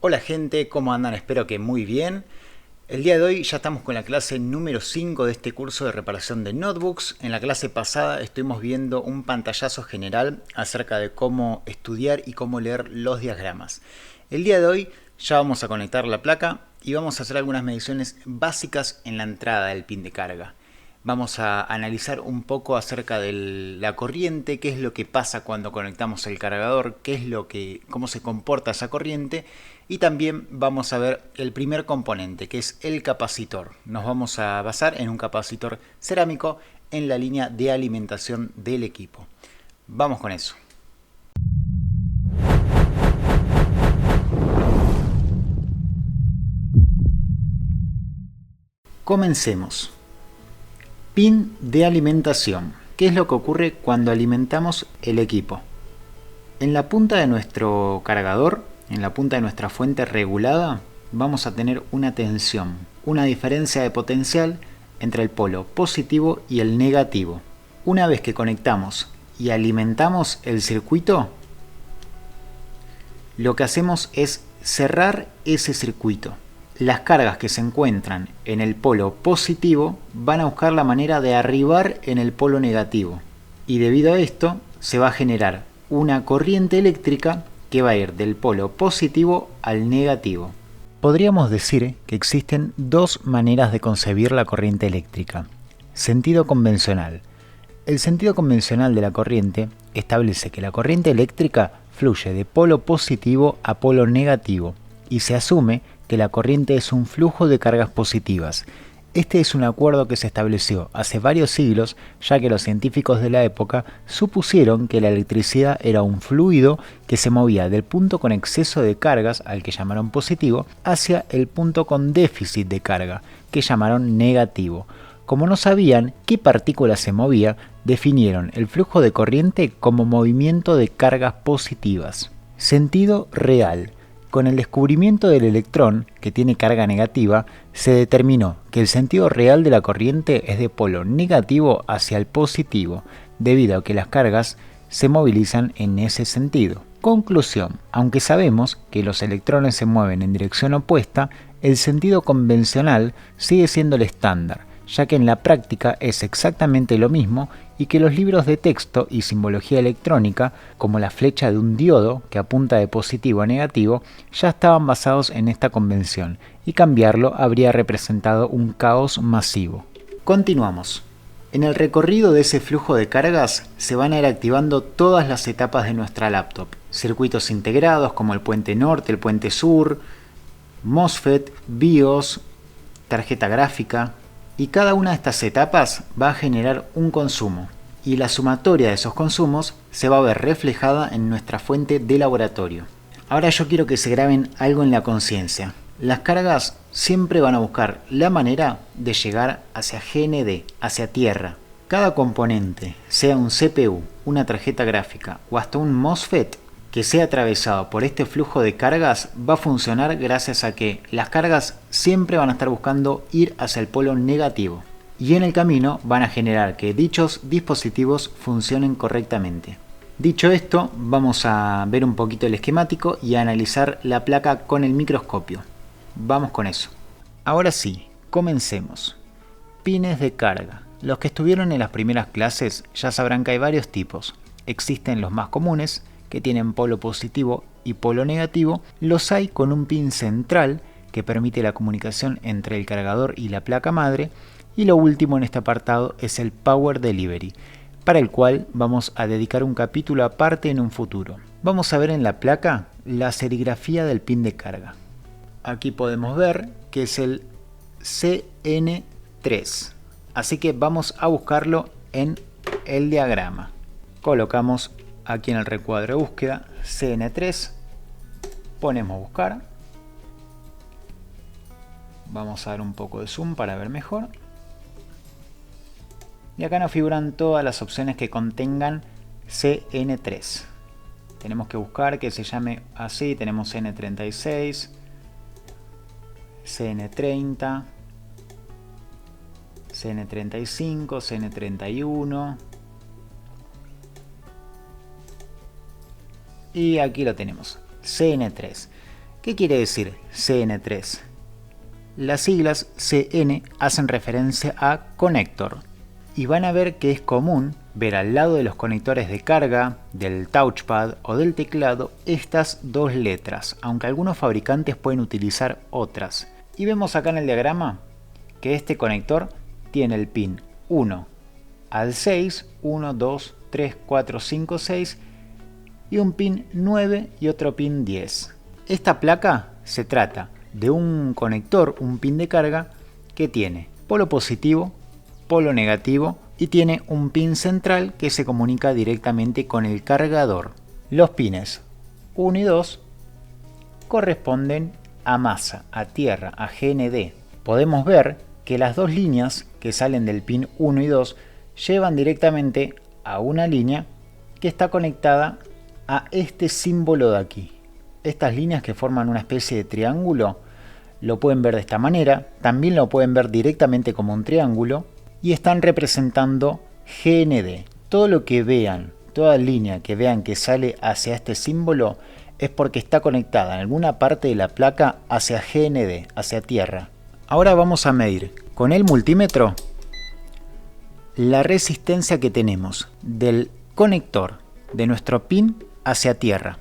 Hola gente, ¿cómo andan? Espero que muy bien. El día de hoy ya estamos con la clase número 5 de este curso de reparación de notebooks. En la clase pasada estuvimos viendo un pantallazo general acerca de cómo estudiar y cómo leer los diagramas. El día de hoy ya vamos a conectar la placa y vamos a hacer algunas mediciones básicas en la entrada del pin de carga. Vamos a analizar un poco acerca de la corriente, qué es lo que pasa cuando conectamos el cargador, cómo se comporta esa corriente, y también vamos a ver el primer componente, que es el capacitor. Nos vamos a basar en un capacitor cerámico en la línea de alimentación del equipo. Vamos con eso. Comencemos. Pin de alimentación. ¿Qué es lo que ocurre cuando alimentamos el equipo? En la punta de nuestro cargador, en la punta de nuestra fuente regulada, vamos a tener una tensión, una diferencia de potencial entre el polo positivo y el negativo. Una vez que conectamos y alimentamos el circuito, lo que hacemos es cerrar ese circuito. Las cargas que se encuentran en el polo positivo van a buscar la manera de arribar en el polo negativo. Y debido a esto se va a generar una corriente eléctrica que va a ir del polo positivo al negativo. Podríamos decir que existen dos maneras de concebir la corriente eléctrica. Sentido convencional. El sentido convencional de la corriente establece que la corriente eléctrica fluye de polo positivo a polo negativo y se asume que la corriente es un flujo de cargas positivas. Este es un acuerdo que se estableció hace varios siglos, ya que los científicos de la época supusieron que la electricidad era un fluido que se movía del punto con exceso de cargas, al que llamaron positivo, hacia el punto con déficit de carga, que llamaron negativo. Como no sabían qué partícula se movía, definieron el flujo de corriente como movimiento de cargas positivas. Sentido real. Con el descubrimiento del electrón, que tiene carga negativa, se determinó que el sentido real de la corriente es de polo negativo hacia el positivo, debido a que las cargas se movilizan en ese sentido. Conclusión: aunque sabemos que los electrones se mueven en dirección opuesta, el sentido convencional sigue siendo el estándar, ya que en la práctica es exactamente lo mismo y que los libros de texto y simbología electrónica, como la flecha de un diodo que apunta de positivo a negativo, ya estaban basados en esta convención, y cambiarlo habría representado un caos masivo. Continuamos. En el recorrido de ese flujo de cargas se van a ir activando todas las etapas de nuestra laptop. Circuitos integrados como el puente norte, el puente sur, MOSFET, BIOS, tarjeta gráfica. Y cada una de estas etapas va a generar un consumo, y la sumatoria de esos consumos se va a ver reflejada en nuestra fuente de laboratorio. Ahora yo quiero que se graben algo en la conciencia. Las cargas siempre van a buscar la manera de llegar hacia GND, hacia tierra. Cada componente, sea un CPU, una tarjeta gráfica o hasta un MOSFET, que sea atravesado por este flujo de cargas va a funcionar gracias a que las cargas siempre van a estar buscando ir hacia el polo negativo, y en el camino van a generar que dichos dispositivos funcionen correctamente. Dicho esto, vamos a ver un poquito el esquemático y a analizar la placa con el microscopio. Vamos con eso. Ahora sí, comencemos. Pines de carga. Los que estuvieron en las primeras clases ya sabrán que hay varios tipos. Existen los más comunes, que tienen polo positivo y polo negativo. Los hay con un pin central que permite la comunicación entre el cargador y la placa madre, y lo último en este apartado es el Power Delivery, para el cual vamos a dedicar un capítulo aparte en un futuro. Vamos a ver en la placa la serigrafía del pin de carga. Aquí podemos ver que es el CN3, así que vamos a buscarlo en el diagrama. Colocamos aquí en el recuadro de búsqueda CN3, ponemos buscar, vamos a dar un poco de zoom para ver mejor, y acá nos figuran todas las opciones que contengan CN3. Tenemos que buscar que se llame así. Tenemos CN36, CN30, CN35, CN31, y aquí lo tenemos, CN3. ¿Qué quiere decir CN3? Las siglas CN hacen referencia a Connector y van a ver que es común ver al lado de los conectores de carga, del touchpad o del teclado estas dos letras, aunque algunos fabricantes pueden utilizar otras. Y vemos acá en el diagrama que este conector tiene el pin 1 al 6, 1, 2, 3, 4, 5, 6 y un pin 9 y otro pin 10. Esta placa se trata de un conector, un pin de carga que tiene polo positivo, polo negativo y tiene un pin central que se comunica directamente con el cargador. Los pines 1 y 2 corresponden a masa, a tierra, a GND. Podemos ver que las dos líneas que salen del pin 1 y 2 llevan directamente a una línea que está conectada a este símbolo de aquí. Estas líneas que forman una especie de triángulo lo pueden ver de esta manera, también lo pueden ver directamente como un triángulo y están representando GND. Todo lo que vean, toda línea que vean que sale hacia este símbolo es porque está conectada en alguna parte de la placa hacia GND, hacia tierra. Ahora vamos a medir con el multímetro la resistencia que tenemos del conector de nuestro pin hacia tierra.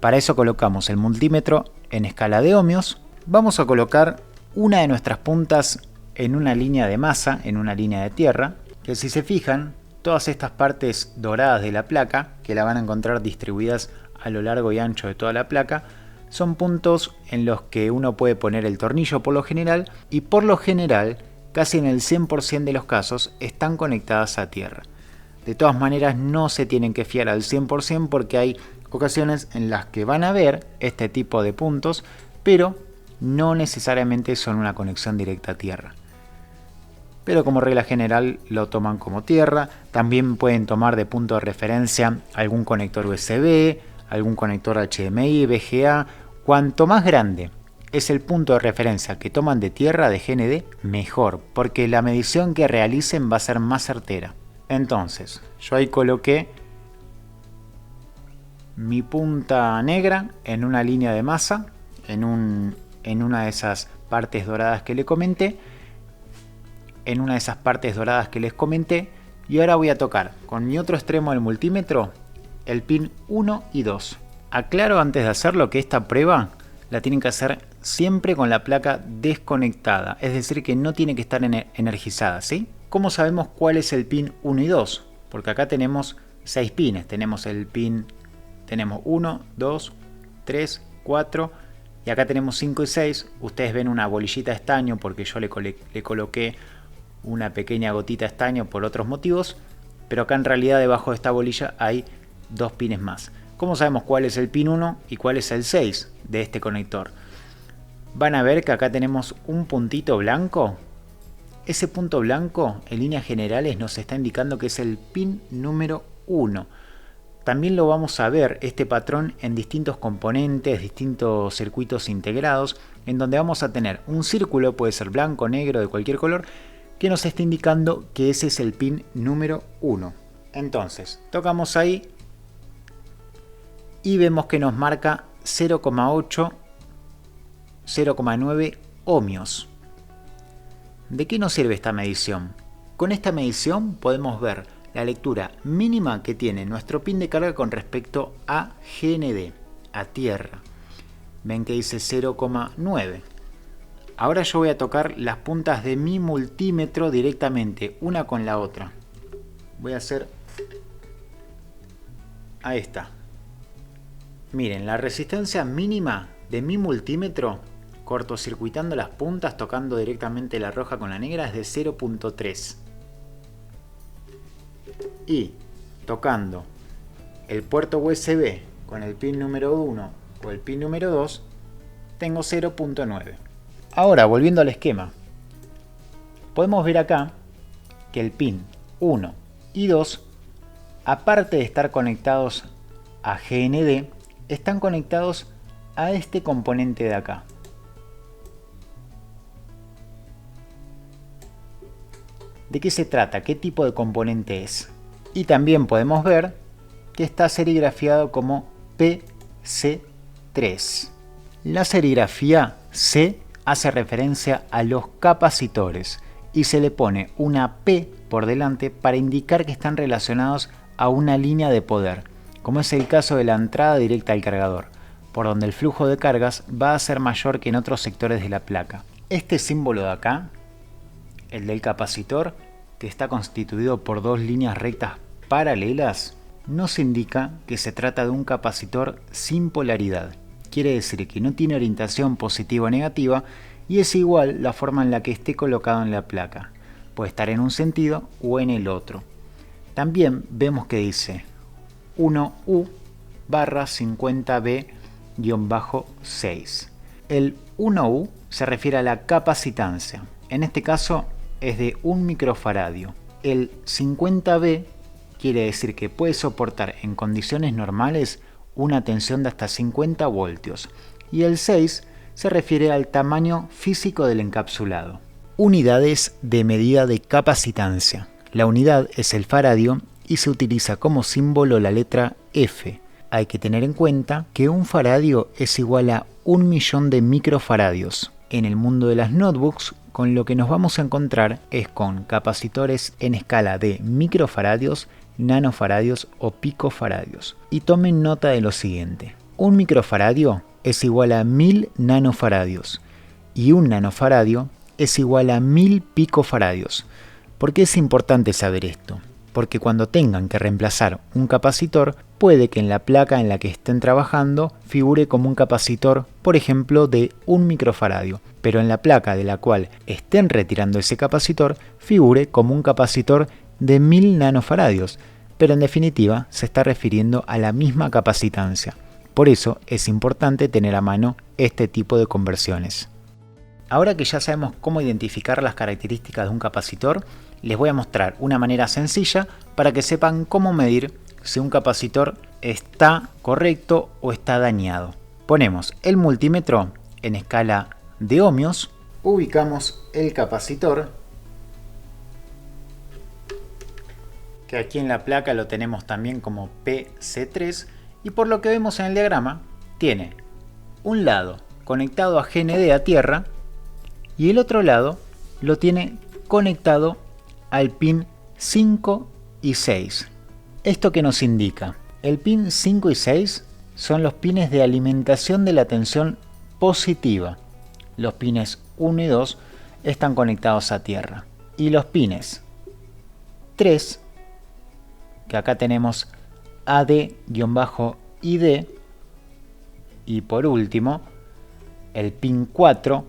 Para eso colocamos el multímetro en escala de ohmios. Vamos a colocar una de nuestras puntas en una línea de masa, en una línea de tierra, que si se fijan, todas estas partes doradas de la placa, que la van a encontrar distribuidas a lo largo y ancho de toda la placa, son puntos en los que uno puede poner el tornillo por lo general, y por lo general, casi en el 100% de los casos, están conectadas a tierra. De todas maneras, no se tienen que fiar al 100% porque hay ocasiones en las que van a ver este tipo de puntos, pero no necesariamente son una conexión directa a tierra. Pero como regla general lo toman como tierra. También pueden tomar de punto de referencia algún conector USB, algún conector HDMI, VGA. Cuanto más grande es el punto de referencia que toman de tierra, de GND, mejor, porque la medición que realicen va a ser más certera. Entonces, yo ahí coloqué mi punta negra en una línea de masa, en una de esas partes doradas que les comenté, y ahora voy a tocar con mi otro extremo del multímetro el pin 1 y 2. Aclaro antes de hacerlo que esta prueba la tienen que hacer siempre con la placa desconectada, es decir que no tiene que estar energizada, ¿sí? ¿Cómo sabemos cuál es el pin 1 y 2? Porque acá tenemos 6 pines, tenemos 1, 2, 3, 4 y acá tenemos 5 y 6. Ustedes ven una bolillita de estaño porque yo le coloqué una pequeña gotita de estaño por otros motivos, pero acá en realidad debajo de esta bolilla hay 2 pines más. ¿Cómo sabemos cuál es el pin 1 y cuál es el 6 de este conector? Van a ver que acá tenemos un puntito blanco. Ese punto blanco en líneas generales nos está indicando que es el pin número 1. También lo vamos a ver este patrón en distintos componentes, distintos circuitos integrados, en donde vamos a tener un círculo, puede ser blanco, negro, de cualquier color, que nos está indicando que ese es el pin número 1. Entonces, tocamos ahí y vemos que nos marca 0,8, 0,9 ohmios. ¿De qué nos sirve esta medición? Con esta medición podemos ver la lectura mínima que tiene nuestro pin de carga con respecto a GND, a tierra. Ven que dice 0,9. Ahora yo voy a tocar las puntas de mi multímetro directamente, una con la otra. Voy a hacer... Ahí está. Miren, la resistencia mínima de mi multímetro, cortocircuitando las puntas, tocando directamente la roja con la negra, es de 0,3. Y tocando el puerto USB con el pin número 1 o el pin número 2, tengo 0,9. Ahora, volviendo al esquema, podemos ver acá que el pin 1 y 2, aparte de estar conectados a GND, están conectados a este componente de acá. ¿De qué se trata? ¿Qué tipo de componente es? Y también podemos ver que está serigrafiado como PC3. La serigrafía C hace referencia a los capacitores y se le pone una P por delante para indicar que están relacionados a una línea de poder, como es el caso de la entrada directa al cargador, por donde el flujo de cargas va a ser mayor que en otros sectores de la placa. Este símbolo de acá, el del capacitor, que está constituido por dos líneas rectas paralelas, nos indica que se trata de un capacitor sin polaridad. Quiere decir que no tiene orientación positiva o negativa y es igual la forma en la que esté colocado en la placa. Puede estar en un sentido o en el otro. También vemos que dice 1U barra 50B-6. El 1U se refiere a la capacitancia. En este caso es de 1 microfaradio. El 50B quiere decir que puede soportar en condiciones normales una tensión de hasta 50 voltios. Y el 6 se refiere al tamaño físico del encapsulado. Unidades de medida de capacitancia. La unidad es el faradio y se utiliza como símbolo la letra F. Hay que tener en cuenta que un faradio es igual a 1.000.000 de microfaradios. En el mundo de las notebooks, con lo que nos vamos a encontrar es con capacitores en escala de microfaradios, nanofaradios o picofaradios. Y tomen nota de lo siguiente. Un microfaradio es igual a 1000 nanofaradios y un nanofaradio es igual a 1000 picofaradios. ¿Por qué es importante saber esto? Porque cuando tengan que reemplazar un capacitor, puede que en la placa en la que estén trabajando figure como un capacitor, por ejemplo, de 1 microfaradio, pero en la placa de la cual estén retirando ese capacitor figure como un capacitor de 1000 nanofaradios, pero en definitiva se está refiriendo a la misma capacitancia. Por eso es importante tener a mano este tipo de conversiones. Ahora que ya sabemos cómo identificar las características de un capacitor, les voy a mostrar una manera sencilla para que sepan cómo medir si un capacitor está correcto o está dañado. Ponemos el multímetro en escala de ohmios, ubicamos el capacitor, que aquí en la placa lo tenemos también como PC3, y por lo que vemos en el diagrama, tiene un lado conectado a GND a tierra y el otro lado lo tiene conectado al pin 5 y 6. ¿Esto qué nos indica? El pin 5 y 6 son los pines de alimentación de la tensión positiva. Los pines 1 y 2 están conectados a tierra. Y los pines 3, que acá tenemos AD-ID, y por último el pin 4,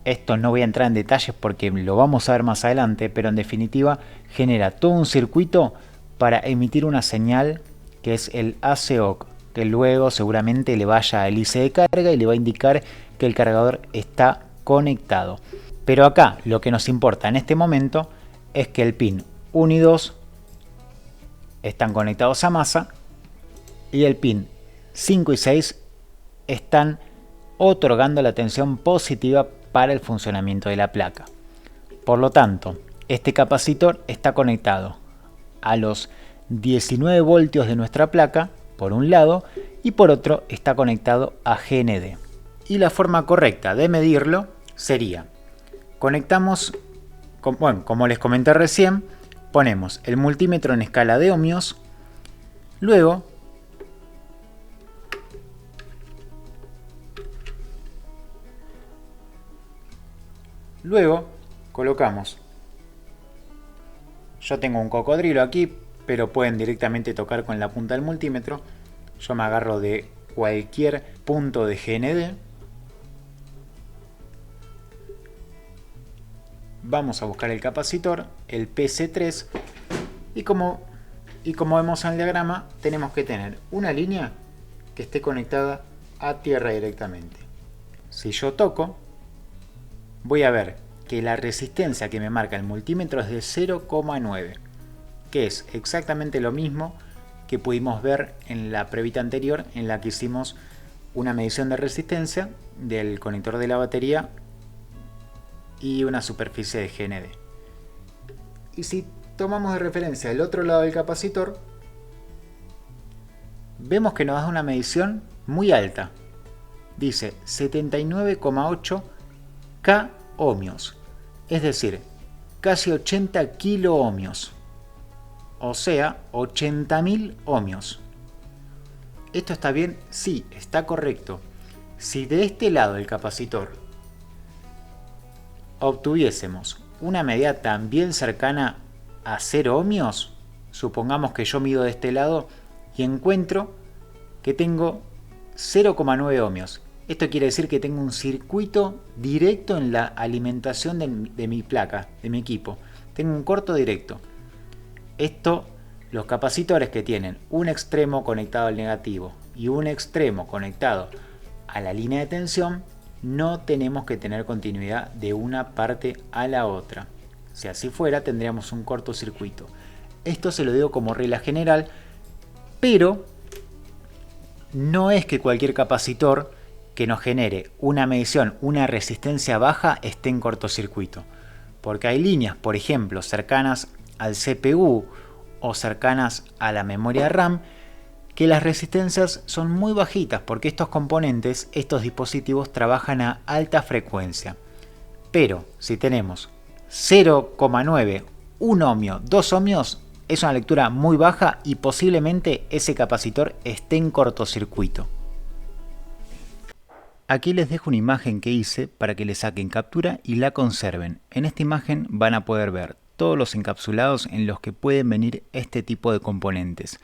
esto no voy a entrar en detalles porque lo vamos a ver más adelante, pero en definitiva genera todo un circuito para emitir una señal que es el ACOC, que luego seguramente le vaya al IC de carga y le va a indicar que el cargador está conectado. Pero acá lo que nos importa en este momento es que el pin 1 y 2 están conectados a masa y el pin 5 y 6 están otorgando la tensión positiva para el funcionamiento de la placa. Por lo tanto, este capacitor está conectado a los 19 voltios de nuestra placa por un lado y por otro está conectado a GND. Y la forma correcta de medirlo sería: conectamos, como les comenté recién, ponemos el multímetro en escala de ohmios, luego colocamos, yo tengo un cocodrilo aquí, pero pueden directamente tocar con la punta del multímetro. Yo me agarro de cualquier punto de GND. Vamos a buscar el capacitor, el PC3, y como vemos en el diagrama, tenemos que tener una línea que esté conectada a tierra directamente. Si yo toco, voy a ver que la resistencia que me marca el multímetro es de 0,9, que es exactamente lo mismo que pudimos ver en la previta anterior, en la que hicimos una medición de resistencia del conector de la batería y una superficie de GND. Y si tomamos de referencia el otro lado del capacitor, vemos que nos da una medición muy alta, dice 79,8 K ohmios, es decir, casi 80 kiloohmios, o sea, 80.000 ohmios. ¿Esto está bien? Sí, está correcto. Si de este lado del capacitor obtuviésemos una medida también cercana a 0 ohmios, supongamos que yo mido de este lado y encuentro que tengo 0,9 ohmios. Esto quiere decir que tengo un circuito directo en la alimentación de mi placa, de mi equipo. Tengo un corto directo. Los capacitores que tienen un extremo conectado al negativo y un extremo conectado a la línea de tensión, no tenemos que tener continuidad de una parte a la otra. Si así fuera, tendríamos un cortocircuito. Esto se lo digo como regla general, pero no es que cualquier capacitor que nos genere una medición, una resistencia baja, esté en cortocircuito. Porque hay líneas, por ejemplo, cercanas al CPU o cercanas a la memoria RAM, que las resistencias son muy bajitas porque estos componentes, estos dispositivos trabajan a alta frecuencia. Pero si tenemos 0,9, 1 ohmio, 2 ohmios, es una lectura muy baja y posiblemente ese capacitor esté en cortocircuito. Aquí les dejo una imagen que hice para que le saquen captura y la conserven. En esta imagen van a poder ver todos los encapsulados en los que pueden venir este tipo de componentes.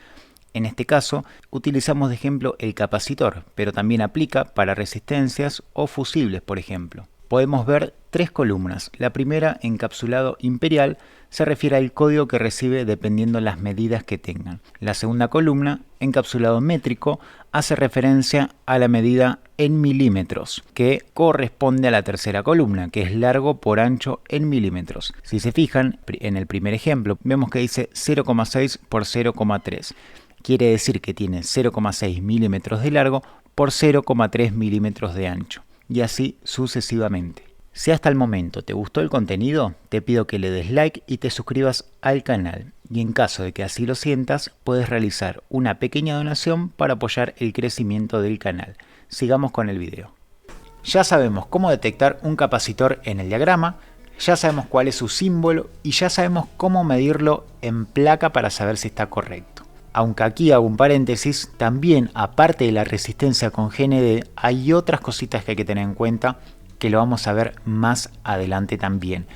En este caso, utilizamos de ejemplo el capacitor, pero también aplica para resistencias o fusibles, por ejemplo. Podemos ver 3 columnas. La primera, encapsulado imperial, se refiere al código que recibe dependiendo las medidas que tengan. La segunda columna, encapsulado métrico, hace referencia a la medida en milímetros, que corresponde a la tercera columna, que es largo por ancho en milímetros. Si se fijan, en el primer ejemplo, vemos que dice 0,6 por 0,3. Quiere decir que tiene 0,6 milímetros de largo por 0,3 milímetros de ancho, y así sucesivamente. Si hasta el momento te gustó el contenido, te pido que le des like y te suscribas al canal. Y en caso de que así lo sientas, puedes realizar una pequeña donación para apoyar el crecimiento del canal. Sigamos con el video. Ya sabemos cómo detectar un capacitor en el diagrama, ya sabemos cuál es su símbolo y ya sabemos cómo medirlo en placa para saber si está correcto. Aunque aquí hago un paréntesis, también aparte de la resistencia con GND, hay otras cositas que hay que tener en cuenta que lo vamos a ver más adelante también.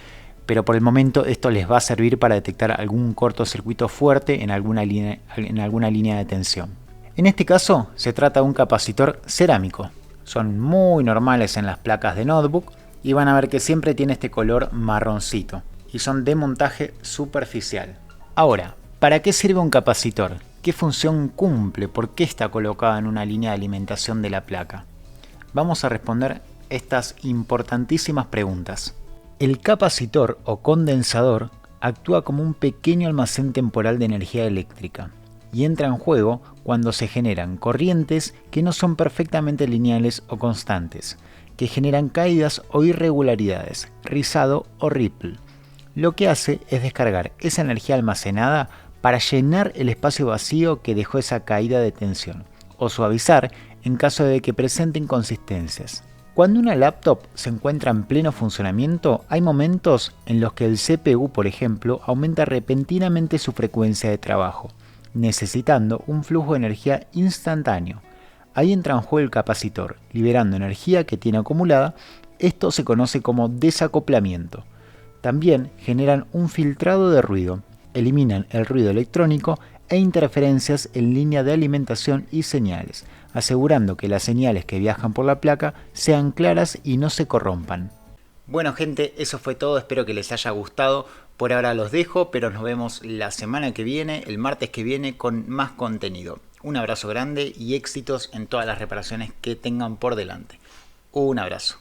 Pero por el momento esto les va a servir para detectar algún cortocircuito fuerte en alguna línea de tensión. En este caso se trata de un capacitor cerámico. Son muy normales en las placas de notebook y van a ver que siempre tiene este color marroncito y son de montaje superficial. Ahora, ¿para qué sirve un capacitor? ¿Qué función cumple? ¿Por qué está colocado en una línea de alimentación de la placa? Vamos a responder estas importantísimas preguntas. El capacitor o condensador actúa como un pequeño almacén temporal de energía eléctrica y entra en juego cuando se generan corrientes que no son perfectamente lineales o constantes, que generan caídas o irregularidades, rizado o ripple. Lo que hace es descargar esa energía almacenada para llenar el espacio vacío que dejó esa caída de tensión, o suavizar en caso de que presente inconsistencias. Cuando una laptop se encuentra en pleno funcionamiento, hay momentos en los que el CPU, por ejemplo, aumenta repentinamente su frecuencia de trabajo, necesitando un flujo de energía instantáneo. Ahí entra en juego el capacitor, liberando energía que tiene acumulada. Esto se conoce como desacoplamiento. También generan un filtrado de ruido, eliminan el ruido electrónico e interferencias en línea de alimentación y señales, asegurando que las señales que viajan por la placa sean claras y no se corrompan. Bueno gente, eso fue todo, espero que les haya gustado. Por ahora los dejo, pero nos vemos la semana que viene, el martes que viene, con más contenido. Un abrazo grande y éxitos en todas las reparaciones que tengan por delante. Un abrazo.